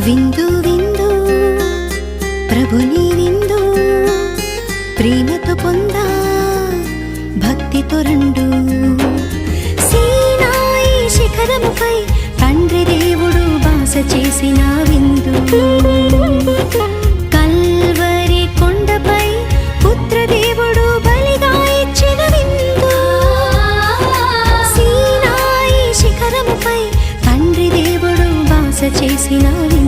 విందు విందు ప్రభుని విందు ప్రేమతో పొందా భక్తితో రండు సీనాయి శిఖరముపై తండ్రి దేవుడు వాస చేసిన విందు కల్వరి కొండపై పుత్ర దేవుడు బలిగా ఇచ్చిన విందు సీనాయి శిఖరముపై తండ్రి దేవుడు వాస చేసిన విందు